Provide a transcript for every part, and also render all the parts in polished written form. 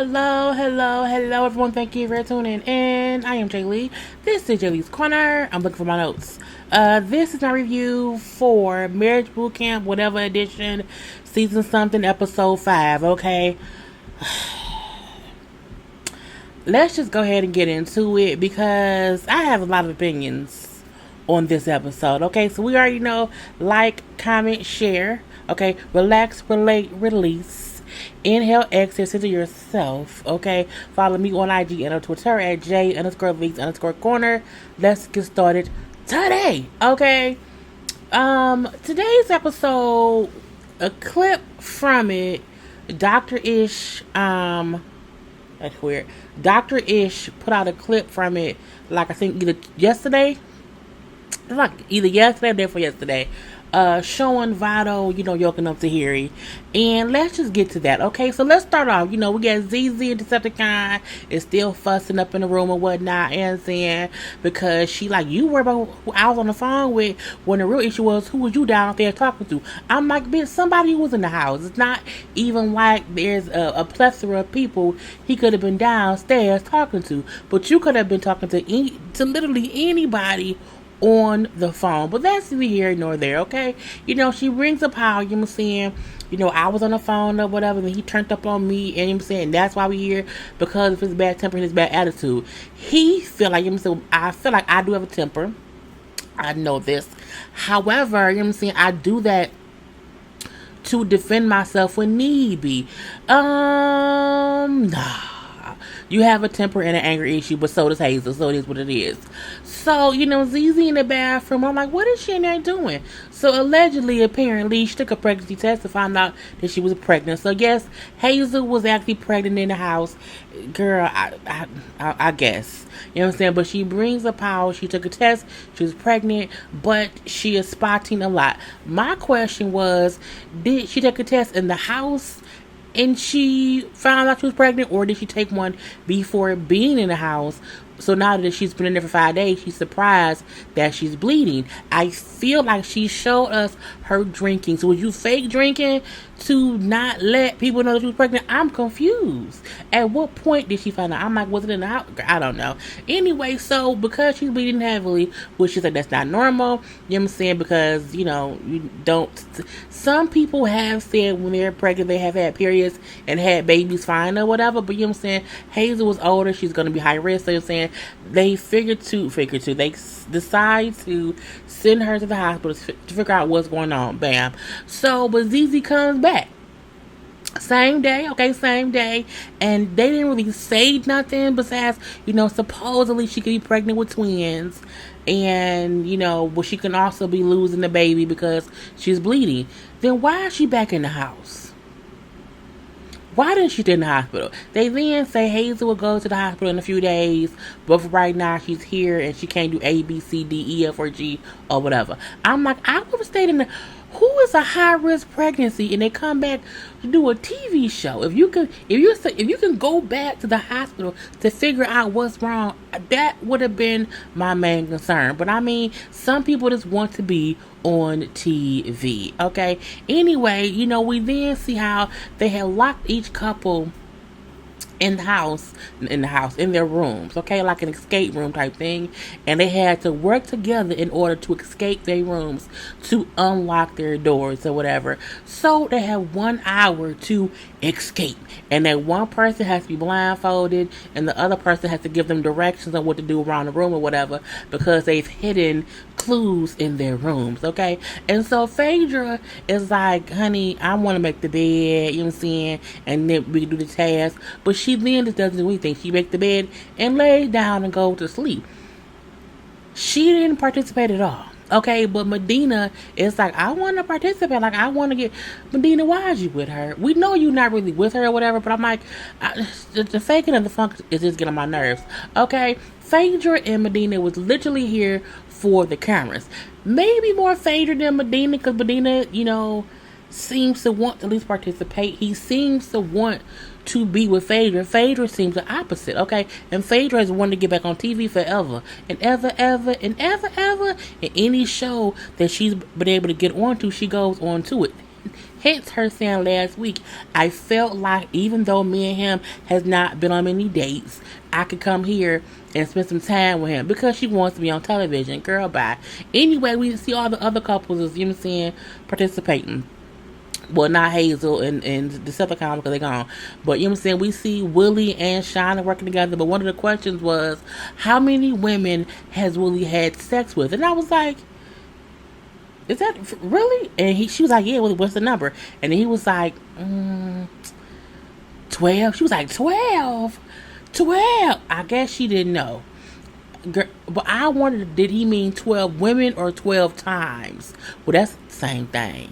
Hello, everyone. Thank you for tuning in. I am JayLee. This is JLeesCorner. I'm looking for my notes. This is my review for Marriage BootCamp, whatever edition, season something, episode 5. Okay, let's just go ahead and get into it because I have a lot of opinions on this episode. Okay, so we already know: like, comment, share. Okay, relax, relate, release. Inhale, exhale, center yourself. Okay, follow me on IG and on Twitter at J_Lees_Corner. Let's get started today. Okay, today's episode, a clip from it, Dr. Ish, that's weird. Dr. Ish put out a clip from it, like I think either yesterday, or day before yesterday, showing Vado, yoking up Tahiry. And let's just get to that, okay? So let's start off. We got ZZ and Decepticon is still fussing up in the room and whatnot, and saying, because she like, you worry about who I was on the phone with, when the real issue was, who was you down there talking to? I'm like, bitch, somebody who was in the house. It's not even like there's a plethora of people he could have been downstairs talking to, but you could have been talking to literally anybody on the phone. But that's neither here nor there, okay? She brings up how, I was on the phone or whatever, and he turned up on me, and that's why we here, because of his bad temper and his bad attitude. He feel like, I feel like I do have a temper. I know this. However, I do that to defend myself when need be. Nah. You have a temper and an anger issue, but so does Hazel, so it is what it is. So, ZZ in the bathroom, I'm like, what is she in there doing? So, apparently, she took a pregnancy test to find out that she was pregnant. So, yes, Hazel was actually pregnant in the house. Girl, I guess. But she brings up how she took a test, she was pregnant, but she is spotting a lot. My question was, did she take a test in the house and she found out she was pregnant, or did she take one before being in the house? So now that she's been in there for 5 days, she's surprised that she's bleeding. I feel like she showed us her drinking. So was you fake drinking to not let people know that she was pregnant? I'm confused. At what point did she find out? I'm like, was it in the house? I don't know. Anyway, so because she's bleeding heavily, which she's like, that's not normal. Because, you don't. Some people have said when they're pregnant, they have had periods and had babies fine or whatever. But Hazel was older. She's going to be high risk. So they they decide to send her to the hospital to figure out what's going on. Bam. So, but ZZ comes back. Same day, and they didn't really say nothing besides, supposedly she could be pregnant with twins, and, but she can also be losing the baby because she's bleeding. Then why is she back in the house? Why didn't she stay in the hospital? They then say Hazel will go to the hospital in a few days, but for right now she's here and she can't do A, B, C, D, E, F, or G, or whatever. I'm like, I would have stayed in the... Who is a high risk pregnancy and they come back to do a TV show? If you can go back to the hospital to figure out what's wrong, that would have been my main concern. But some people just want to be on TV. Okay. Anyway, we then see how they had locked each couple in their rooms, okay, like an escape room type thing, and they had to work together in order to escape their rooms to unlock their doors or whatever. So they have 1 hour to escape, and that one person has to be blindfolded and the other person has to give them directions on what to do around the room or whatever, because they've hidden clues in their rooms, okay? And so Phaedra is like, honey, I want to make the bed, and then we can do the task. But she then just doesn't do anything. She makes the bed and lays down and goes to sleep. She didn't participate at all. Okay, but Medina is like, I want to participate. Like, I want to get... Medina, why is you with her? We know you're not really with her or whatever, but I'm like, the faking of the funk is just getting on my nerves. Okay, Phaedra and Medina was literally here for the cameras. Maybe more Phaedra than Medina, because Medina, seems to want to at least participate. He seems to want to be with Phaedra. Phaedra seems the opposite, okay? And Phaedra has wanted to get back on TV forever and ever. In any show that she's been able to get onto, she goes on to it. Hence her saying last week, I felt like even though me and him has not been on many dates, I could come here and spend some time with him because she wants to be on television. Girl, bye. Anyway, we see all the other couples is, you know what I'm saying, participating. Well, not Hazel and the Decepticon because they're gone. But you know what I'm saying? We see Willie and Shauna working together. But one of the questions was, how many women has Willie had sex with? And I was like, is that really? And she was like, yeah, what's the number? And then he was like, 12. She was like, 12? 12. I guess she didn't know. But I wondered, did he mean 12 women or 12 times? Well, that's the same thing.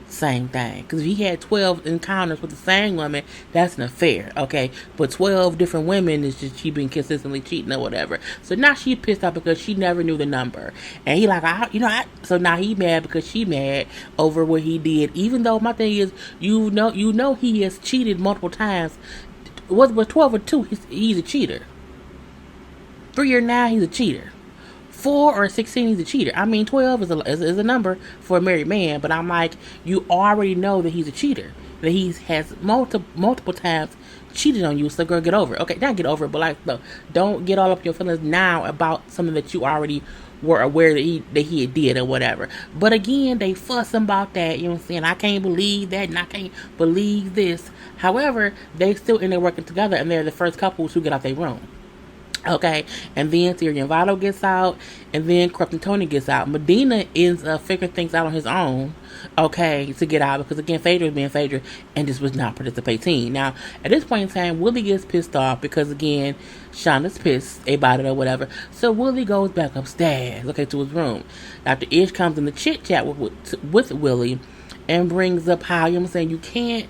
Same thing. Because if he had 12 encounters with the same woman, that's an affair, okay? But 12 different women is just she been consistently cheating or whatever. So now she pissed off because she never knew the number. And he like, so now he mad because she mad over what he did. Even though my thing is, you know he has cheated multiple times. Was 12 or 2, he's a cheater. 3 or 9, he's a cheater. 4 or 16, he's a cheater. I mean, 12 is a number for a married man, but I'm like, you already know that he's a cheater. That he has multiple times cheated on you, so girl, get over it. Okay, not get over it, but like, look, don't get all up your feelings now about something that you already were aware that he did or whatever. But again, they fussing about that, you know what I'm saying? I can't believe that, and I can't believe this. However, they still end up working together, and they're the first couples who get out their room. Okay, and then Tahiry and Vado gets out, and then Corrupt and Tony gets out. Medina ends up figuring things out on his own, okay, to get out, because again, Phaedra is being Phaedra, and just was not participating. Now, at this point in time, Willie gets pissed off, because again, Shauna's pissed about it or whatever, so Willie goes back upstairs, okay, to his room. Dr. Ish comes in the chit-chat with Willie, and brings up how, you know what I'm saying,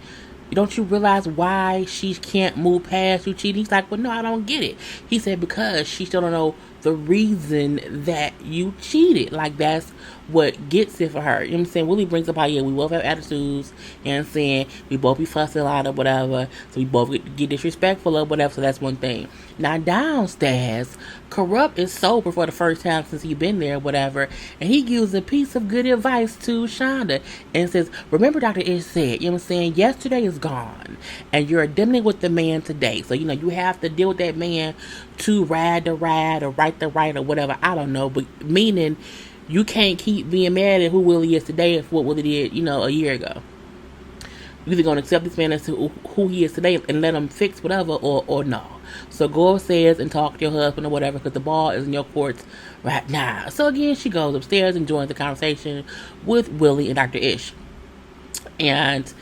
don't you realize why she can't move past you cheating? He's like, well, no, I don't get it. He said, because she still don't know the reason that you cheated. Like, that's what gets it for her. You know what I'm saying? Willie brings up how, yeah, we both have attitudes. You know what I'm saying? We both be fussing a lot or whatever. So we both get disrespectful or whatever. So that's one thing. Now, downstairs, Corrupt is sober for the first time since he's been there or whatever. And he gives a piece of good advice to Shonda. And says, remember Dr. Ish said, you know what I'm saying? Yesterday is gone. And you're dealing with the man today. So, you have to deal with that man to ride the ride or right the right or whatever. I don't know. But meaning, you can't keep being mad at who Willie is today and what Willie did, a year ago. You're either going to accept this man as who he is today and let him fix whatever or no. So go upstairs and talk to your husband or whatever, because the ball is in your courts right now. So again, she goes upstairs and joins the conversation with Willie and Dr. Ish. And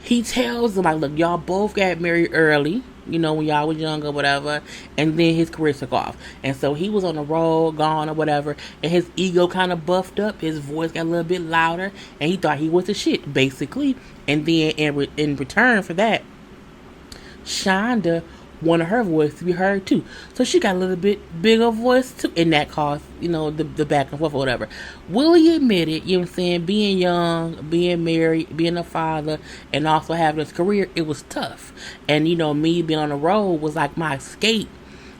he tells them, like, look, y'all both got married early, when y'all was young or whatever, and then his career took off. And so he was on the road, gone or whatever, and his ego kind of buffed up, his voice got a little bit louder, and he thought he was the shit, basically. And then in return for that, Shonda wanted her voice to be heard too. So she got a little bit bigger voice too, and that caused, the back and forth or whatever. Willie admitted, you know what I'm saying, being young, being married, being a father, and also having his career, it was tough. And, me being on the road was like my escape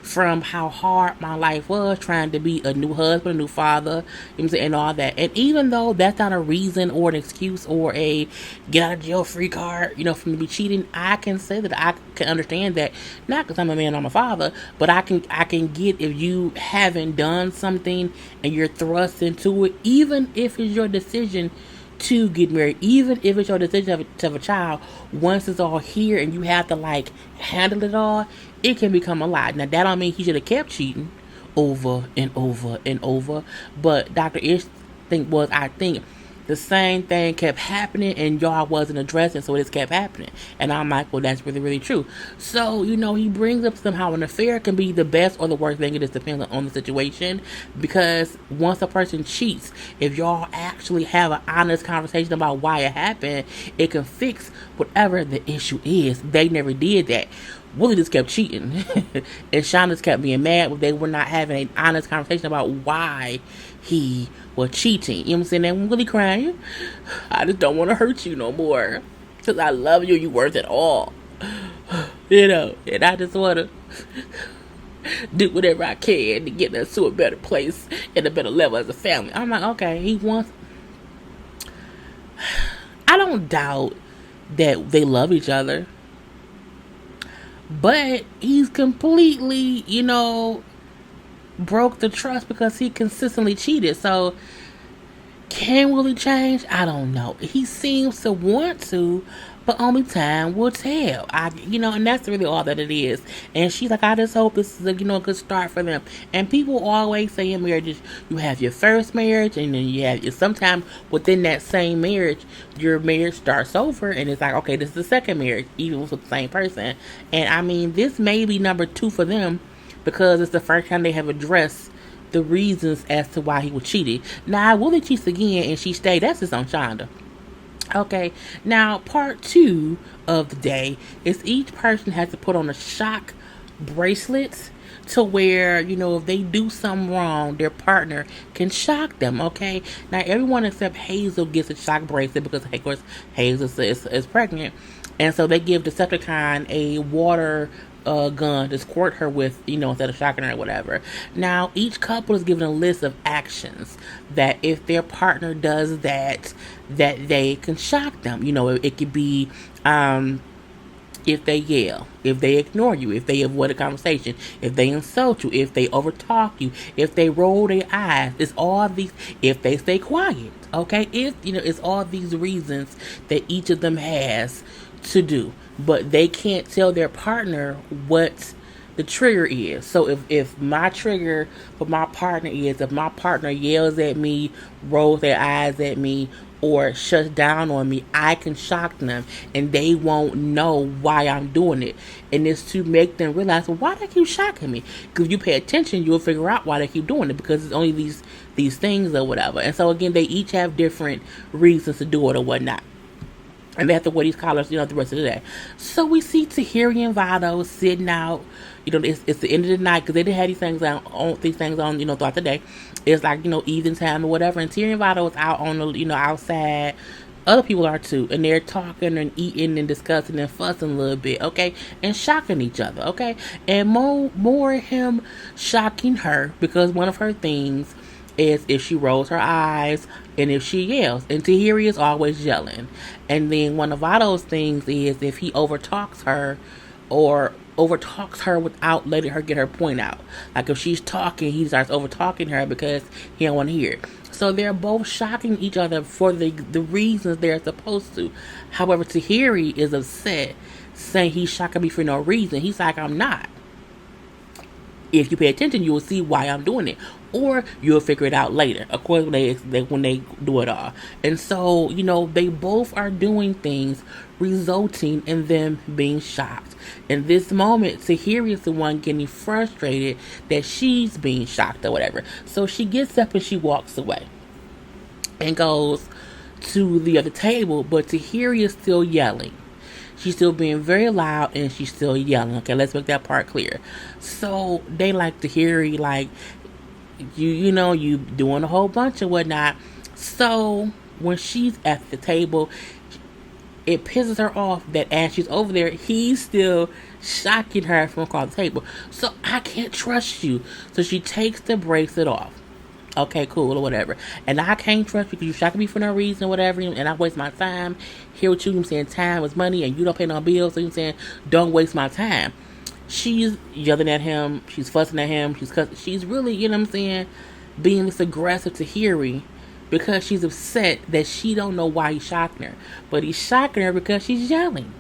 from how hard my life was, trying to be a new husband, a new father, you know what I'm saying, and all that. And even though that's not a reason or an excuse or a get out of jail free card, for me to be cheating, I can say that I can understand that, not because I'm a man, I'm a father, but I can get if you haven't done something and you're thrust into it, even if it's your decision to get married, even if it's your decision to have a child, once it's all here and you have to handle it all, it can become a lot. Now that don't mean he should have kept cheating over and over and over, but Dr. Ish I think the same thing kept happening and y'all wasn't addressing, so it just kept happening. And I'm like, well, that's really, really true. So, he brings up somehow an affair can be the best or the worst thing. It just depends on the situation, because once a person cheats, if y'all actually have an honest conversation about why it happened, it can fix whatever the issue is. They never did that. Willie just kept cheating and Shauna just kept being mad when they were not having an honest conversation about why he was cheating. You know what I'm saying? And Willie crying, I just don't want to hurt you no more, because I love you, you worth it all. And I just want to do whatever I can to get us to a better place and a better level as a family. I'm like, okay, he wants... I don't doubt that they love each other, but he's completely, broke the trust because he consistently cheated. So can Willie change? I don't know. He seems to want to, but only time will tell. And that's really all that it is. And she's like, I just hope this is a, good start for them. And people always say in marriages, you have your first marriage, and then you have, sometimes within that same marriage, your marriage starts over, and it's like, okay, this is the second marriage, even with the same person. And I mean, this may be number 2 for them because it's the first time they have addressed the reasons as to why he was cheated. Now, Willie cheats again and she stayed. That's just on Shonda. Okay, now part 2 of the day is each person has to put on a shock bracelet to where, if they do something wrong, their partner can shock them, okay? Now, everyone except Hazel gets a shock bracelet because, of course, Hazel is pregnant. And so they give Decepticon a water gun to squirt her with, instead of shocking her or whatever. Now, each couple is given a list of actions that if their partner does that they can shock them. It could be if they yell, if they ignore you, if they avoid a conversation, if they insult you, if they overtalk you, if they roll their eyes. It's all these, if they stay quiet, okay? It's all these reasons that each of them has to do, but they can't tell their partner what the trigger is. So if my trigger for my partner is if my partner yells at me, rolls their eyes at me, or shuts down on me, I can shock them and they won't know why I'm doing it. And it's to make them realize, well, why they keep shocking me? Because if you pay attention, you'll figure out why they keep doing it, because it's only these things or whatever. And so again, they each have different reasons to do it or whatnot. And they have to wear these collars, the rest of the day. So we see Tahiry and Vado sitting out. It's the end of the night because they didn't have these things on, throughout the day. It's like, evening time or whatever. And Tahiry and Vado is out on the, outside. Other people are too. And they're talking and eating and discussing and fussing a little bit, okay? And shocking each other, okay? And more him shocking her because one of her things is if she rolls her eyes and if she yells. And Tahiry is always yelling. And then one of Vado's things is if he overtalks her or overtalks her without letting her get her point out. Like if she's talking, he starts overtalking her because he don't want to hear it. So they're both shocking each other for the reasons they're supposed to. However, Tahiry is upset, saying he's shocking me for no reason. He's like, I'm not. If you pay attention, you will see why I'm doing it. Or you'll figure it out later, of course, when they do it all. And so, they both are doing things resulting in them being shocked. In this moment, Tahiry is the one getting frustrated that she's being shocked or whatever. So she gets up and she walks away and goes to the other table, but Tahiry is still yelling. She's still being very loud and she's still yelling. Okay, let's make that part clear. So they like Tahiry, like, you doing a whole bunch of whatnot. So when she's at the table, it pisses her off that as she's over there, he's still shocking her from across the table. So I can't trust you. So she takes the bracelet off. Okay, cool, or whatever. And I can't trust you because you shocking me for no reason or whatever, and I waste my time here with you. I'm saying time is money and you don't pay no bills, so you're saying don't waste my time. She's yelling at him, she's fussing at him, she's really, being this aggressive to Tahiry because she's upset that she don't know why he's shocking her. But he's shocking her because she's yelling.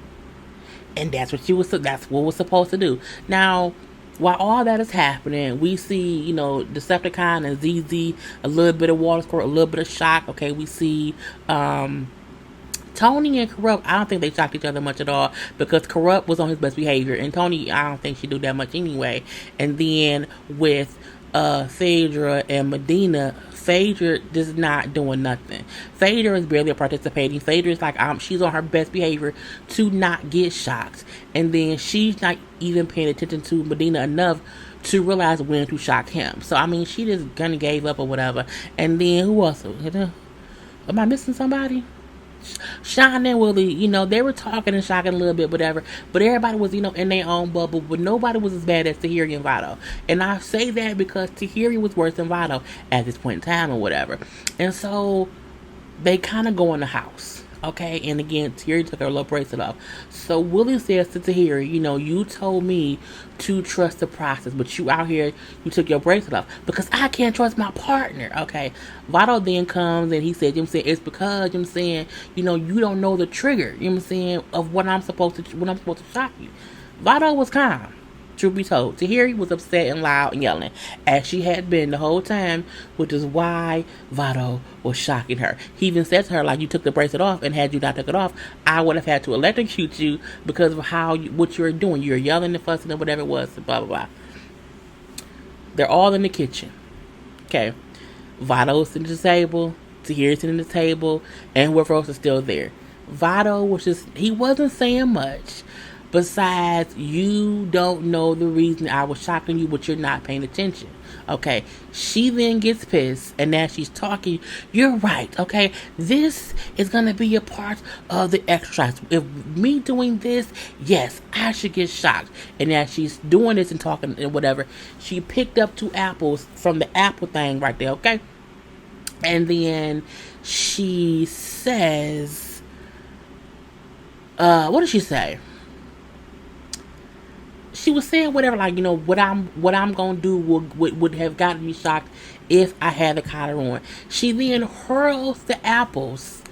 And that's what we're supposed to do. Now, while all that is happening, we see, Decepticon and ZZ, a little bit of water squirt, a little bit of shock. Okay, we see Tony and Corrupt. I don't think they shocked each other much at all because Corrupt was on his best behavior, and Tony, I don't think she do that much anyway. And then with Phaedra and Medina, Phaedra is not doing nothing. Phaedra is barely participating. Phaedra is like, she's on her best behavior to not get shocked. And then she's not even paying attention to Medina enough to realize when to shock him. So, she just kind of gave up or whatever. And then, who else? Am I missing somebody? Sean and Willie, they were talking and shocking a little bit, whatever. But everybody was, in their own bubble. But nobody was as bad as Tahiry and Vado. And I say that because Tahiry was worse than Vado at this point in time or whatever. And so they kind of go in the house. Okay, and again, Tahiry took her little bracelet off. So Willie says to Tahiry, you told me to trust the process, but you out here, you took your bracelet off because I can't trust my partner. Okay, Vado then comes and he said, it's because, you don't know the trigger, of what I'm supposed to shock you. Vado was calm. Truth be told, Tahiry was upset and loud and yelling, as she had been the whole time, which is why Vado was shocking her. He even said to her, like, you took the bracelet off, and had you not took it off, I would have had to electrocute you because of what you were doing. You were yelling and fussing and whatever it was, blah, blah, blah. They're all in the kitchen. Okay. Vado's sitting at the table, Tahiry's sitting at the table, and whoever else is still there. Vado he wasn't saying much. Besides, you don't know the reason I was shocking you, but you're not paying attention. Okay. She then gets pissed, and as she's talking, you're right. Okay. This is going to be a part of the exercise. If me doing this, yes, I should get shocked. And as she's doing this and talking and whatever, she picked up 2 apples from the apple thing right there. Okay. And then she says, what did she say? She was saying whatever, like, what I'm gonna do would have gotten me shocked if I had the collar on. She then hurls the apples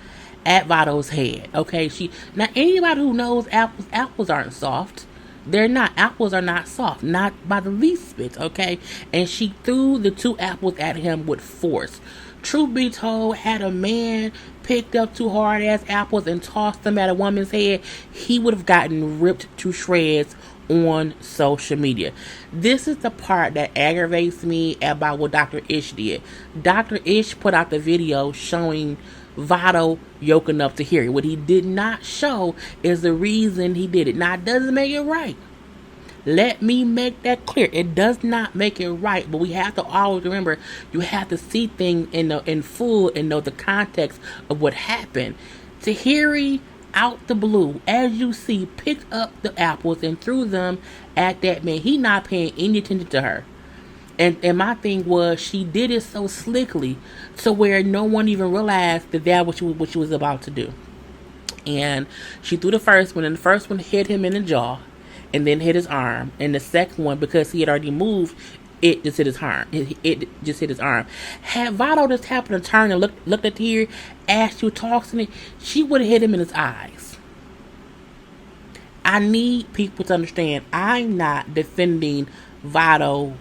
at Vado's head. Okay, now anybody who knows apples aren't soft. They're not. Apples are not soft, not by the least bit. Okay, and she threw the 2 apples at him with force. Truth be told, had a man picked up 2 hard ass apples and tossed them at a woman's head, he would have gotten ripped to shreds on social media. This is the part that aggravates me about what Dr. Ish did. Dr. Ish put out the video showing Vado yoking up Tahiry. What he did not show is the reason he did it. Now, it doesn't make it right. Let me make that clear. It does not make it right, but we have to always remember, you have to see things in full and know the context of what happened. Tahiry, out the blue, as you see, picked up the apples and threw them at that man. He not paying any attention to her. And my thing was, she did it so slickly to where no one even realized that what she was about to do. And she threw the first one, and the first one hit him in the jaw and then hit his arm. And the second one, because he had already moved, it just hit his arm. It just hit his arm. Had Vado just happened to turn and looked at Tahiry as she was talking, she would have hit him in his eyes. I need people to understand, I'm not defending Vado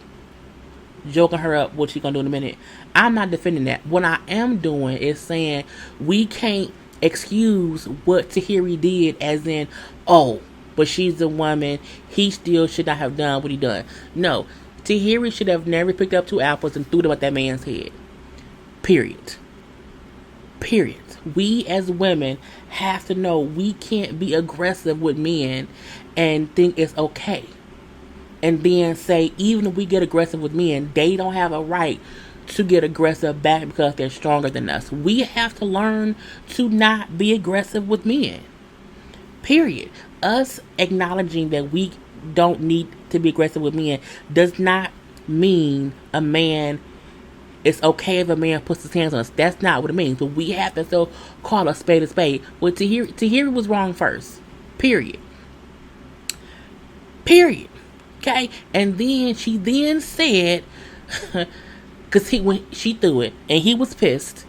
joking her up, what she gonna do in a minute. I'm not defending that. What I am doing is saying we can't excuse what Tahiry did as in, but she's a woman, he still should not have done what he done. No, Tahiry should have never picked up 2 apples and threw them at that man's head. Period. We as women have to know we can't be aggressive with men and think it's okay. And then say, even if we get aggressive with men, they don't have a right to get aggressive back because they're stronger than us. We have to learn to not be aggressive with men. Period. Us acknowledging that we don't need to be aggressive with men does not mean it's okay if a man puts his hands on us. That's not what it means. But we have to still call a spade a spade. Well, Tahiry was wrong first. Period. Okay? And then she then said, because when she threw it, and he was pissed.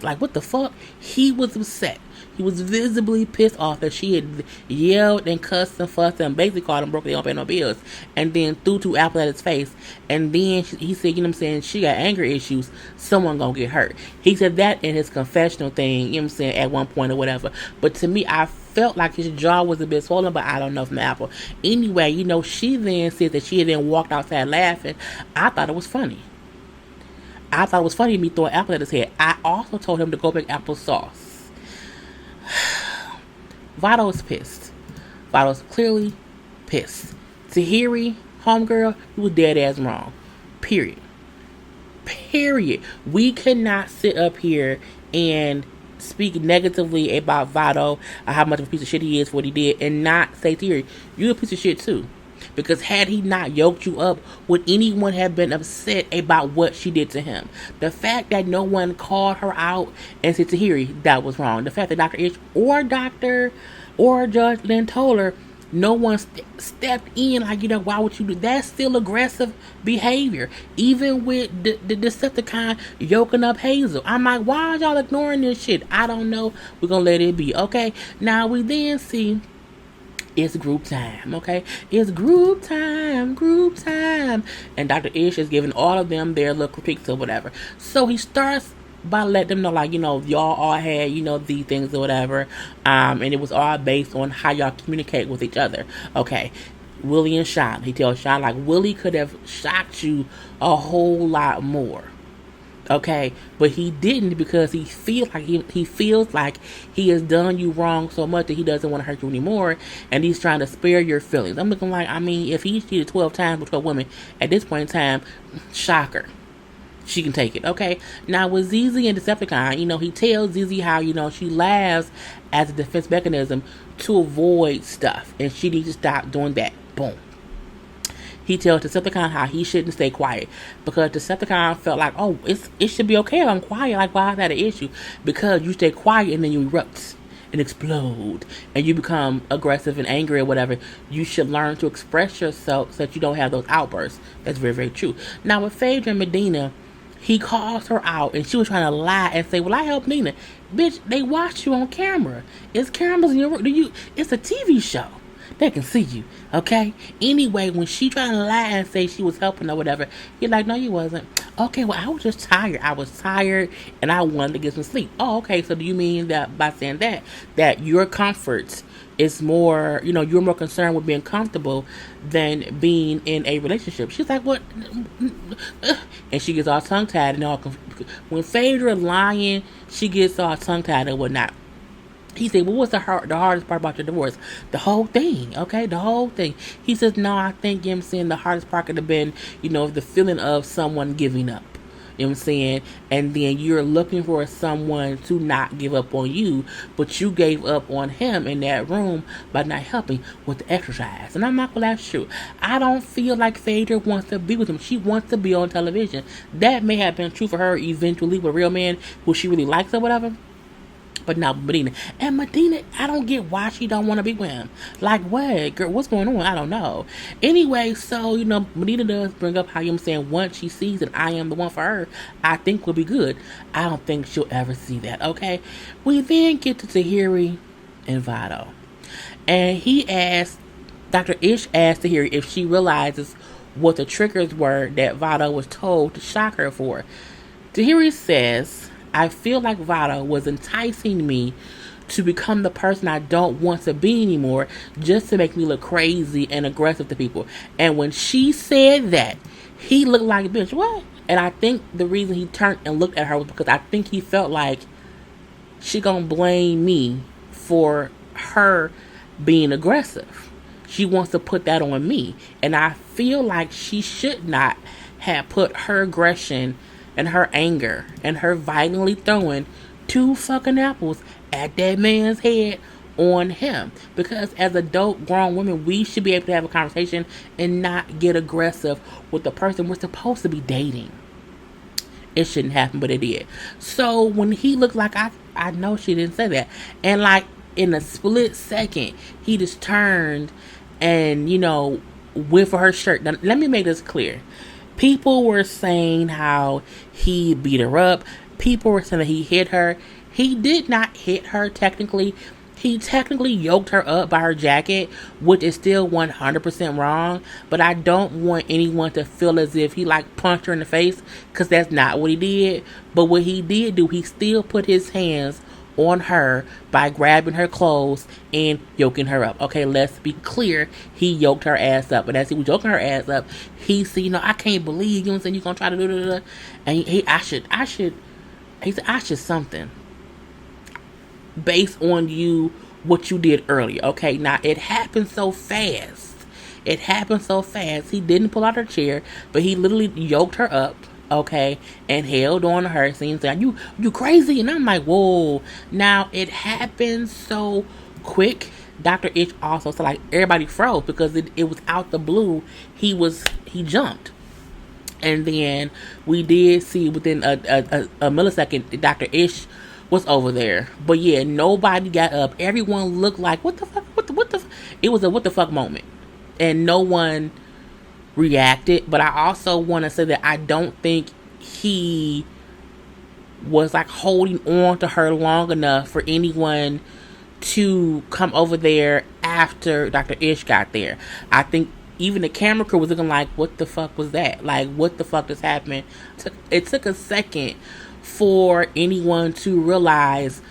Like, what the fuck? He was upset. He was visibly pissed off that she had yelled and cussed and fussed and basically called him broke, they don't pay no bills. And then threw 2 apples at his face. And then he said, she got anger issues. Someone gonna get hurt. He said that in his confessional thing, at one point or whatever. But to me, I felt like his jaw was a bit swollen, but I don't know from the apple. Anyway, she then said that she then walked outside laughing. I thought it was funny. Me throwing apple at his head. I also told him to go make applesauce. Vado is pissed. Vado's clearly pissed. Tahiry, homegirl, you was dead ass wrong. Period. We cannot sit up here and speak negatively about Vado or how much of a piece of shit he is for what he did and not say, Tahiry, you a piece of shit too. Because had he not yoked you up, would anyone have been upset about what she did to him? The fact that no one called her out and said, Tahiry, that was wrong. The fact that Dr. Ish or Judge Lynn told her, no one stepped in, like, why would you do that's still aggressive behavior. Even with the Decepticon yoking up Hazel, I'm like, why are y'all ignoring this shit? I don't know. We're gonna let it be. Okay, now we then see it's group time. Okay, it's group time, and Dr. Ish is giving all of them their little critiques or whatever. So he starts by letting them know, like, y'all all had, these things or whatever, and it was all based on how y'all communicate with each other. Okay, Willie and Sean. He tells Sean, like, Willie could have shocked you a whole lot more. Okay, but he didn't, because he feels like he has done you wrong so much that he doesn't want to hurt you anymore, and he's trying to spare your feelings. I'm looking like, if he cheated 12 times with 12 women at this point in time, shocker. She can take it. Okay, now with ZZ and Decepticon, he tells ZZ how she laughs as a defense mechanism to avoid stuff, and she needs to stop doing that. Boom. He tells Decepticon how he shouldn't stay quiet, because Decepticon felt like, oh, it should be okay if I'm quiet. Like, why is that an issue? Because you stay quiet and then you erupt and explode and you become aggressive and angry or whatever. You should learn to express yourself so that you don't have those outbursts. That's very, very true. Now with Phaedra and Medina, he calls her out, and she was trying to lie and say, well, I helped Nina. Bitch, they watch you on camera. It's cameras in your room. It's a TV show. They can see you, okay? Anyway, when she trying to lie and say she was helping or whatever, you're like, no, you wasn't. Okay, well, I was just tired. I was tired, and I wanted to get some sleep. Oh, okay, so do you mean that by saying that your comfort is more, you're more concerned with being comfortable than being in a relationship? She's like, what? And she gets all tongue-tied and all. When Phaedra lying, she gets all tongue-tied and whatnot. He said, well, what's the hardest part about your divorce? The whole thing, okay? The whole thing. He says, no, I think, the hardest part could have been, the feeling of someone giving up. You know what I'm saying? And then you're looking for someone to not give up on you, but you gave up on him in that room by not helping with the exercise. And I'm not going to that's true. I don't feel like Phaedra wants to be with him. She wants to be on television. That may have been true for her eventually with a real man who she really likes or whatever. But not Medina. And Medina, I don't get why she don't want to be with him. Like, what? Girl, what's going on? I don't know. Anyway, so, Medina does bring up how, once she sees that I am the one for her, I think will be good. I don't think she'll ever see that, okay? We then get to Tahiry and Vado. And Dr. Ish asked Tahiry if she realizes what the triggers were that Vado was told to shock her for. Tahiry says, I feel like Vado was enticing me to become the person I don't want to be anymore, just to make me look crazy and aggressive to people. And when she said that, he looked like, bitch, what? And I think the reason he turned and looked at her was because I think he felt like she gonna blame me for her being aggressive. She wants to put that on me. And I feel like she should not have put her aggression and her anger and her violently throwing 2 fucking apples at that man's head on him. Because as adult grown women, we should be able to have a conversation and not get aggressive with the person we're supposed to be dating. It shouldn't happen, but it did. So when he looked like, I know she didn't say that, and like in a split second he just turned and went for her shirt. Now let me make this clear. People were saying how he beat her up. People were saying that he hit her. He did not hit her technically. He technically yoked her up by her jacket, which is still 100% wrong. But I don't want anyone to feel as if he punched her in the face, because that's not what he did. But what he did do, he still put his hands on her by grabbing her clothes and yoking her up. Okay, let's be clear. He yoked her ass up. But as he was yoking her ass up, he said, I can't believe, you're gonna try to do that. And he said, I should something based on what you did earlier. Okay, now it happened so fast. He didn't pull out her chair, but he literally yoked her up, okay, and held on to her, saying, you crazy? And I'm like, whoa. Now it happened so quick Dr. Ish also, so like everybody froze because it was out the blue. He jumped. And then we did see within a millisecond, Dr. Ish was over there. But yeah, nobody got up. Everyone looked like, what the fuck? What the It was a what the fuck moment. And no one reacted. But I also want to say that I don't think he was like holding on to her long enough for anyone to come over there after Dr. Ish got there. I think even the camera crew was looking like, what the fuck was that? Like, what the fuck just happened? It took a second for anyone to realize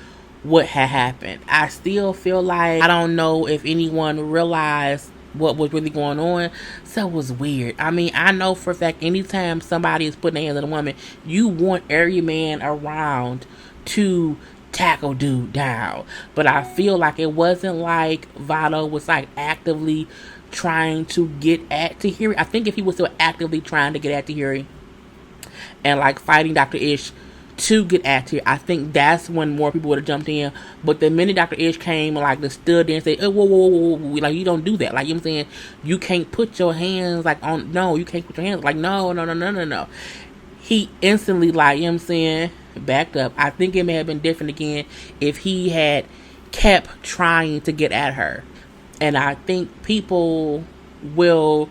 what had happened. I still feel like, I don't know if anyone realized what was really going on. So it was weird. I mean, I know for a fact anytime somebody is putting their hands on a woman, you want every man around to tackle dude down. But I feel like it wasn't like Vado was like actively trying to get at Tahiry. I think if he was still actively trying to get at Tahiry and like fighting Dr. Ish to get at Tahiry, I think that's when more people would have jumped in. But the minute Dr. Ish came and like just stood there and said, oh, whoa, like you don't do that. Like, you know what I'm saying? You can't put your hands like on, no, you can't put your hands like, no. He instantly, like, you know what I'm saying, backed up. I think it may have been different again if he had kept trying to get at her. And I think people will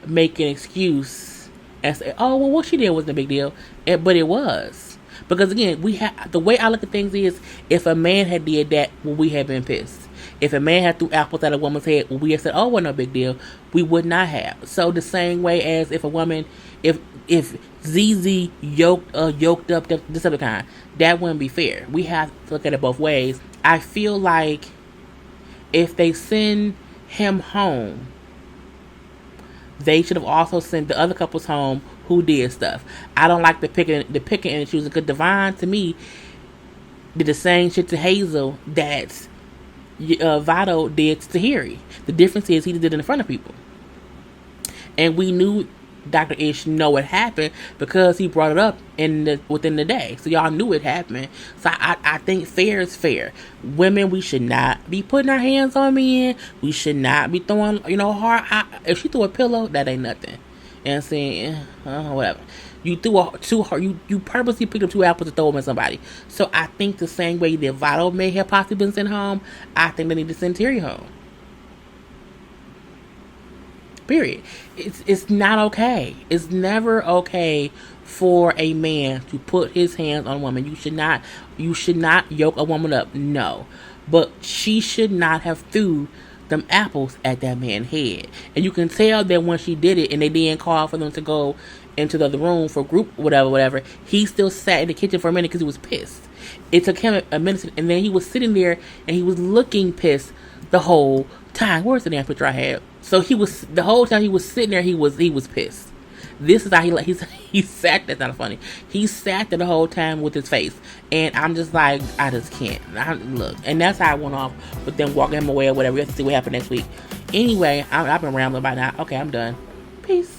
make an excuse and say, oh, well, what she did wasn't a big deal. But it was. Because, again, the way I look at things is, if a man had did that, well, we had been pissed. If a man had threw apples at a woman's head, well, we had said, oh, well, no big deal. We would not have. So the same way as if a woman, if ZZ yoked up this other kind, that wouldn't be fair. We have to look at it both ways. I feel like if they send him home, they should have also sent the other couples home who did stuff. I don't like the picking and the choosing, because Divine, to me, did the same shit to Hazel that Vado did to Tahiry. The difference is he did it in front of people. And we knew Dr. Ish know it happened because he brought it up within the day. So y'all knew it happened. So I think fair is fair. Women, we should not be putting our hands on men. We should not be throwing, hard. If she threw a pillow, that ain't nothing. You know what I'm saying? Whatever. You threw too hard. You purposely picked up two apples to throw them at somebody. So I think the same way that Vado may have possibly been sent home, I think they need to send Tahiry home. Period. It's not okay. It's never okay for a man to put his hands on a woman. You should not yoke a woman up. No. But she should not have threw them apples at that man's head. And you can tell that when she did it and they didn't call for them to go into the other room for group whatever, he still sat in the kitchen for a minute because he was pissed. It took him a minute, and then he was sitting there and he was looking pissed the whole time. Where's the damn picture I had? So he was, the whole time he was sitting there, he was pissed. This is how he sat there. That's not funny. He sat there the whole time with his face, and I'm just like, I just can't. Look, and that's how I went off with them walking him away or whatever. We have to see what happens next week. Anyway, I've been rambling by now. Okay, I'm done. Peace.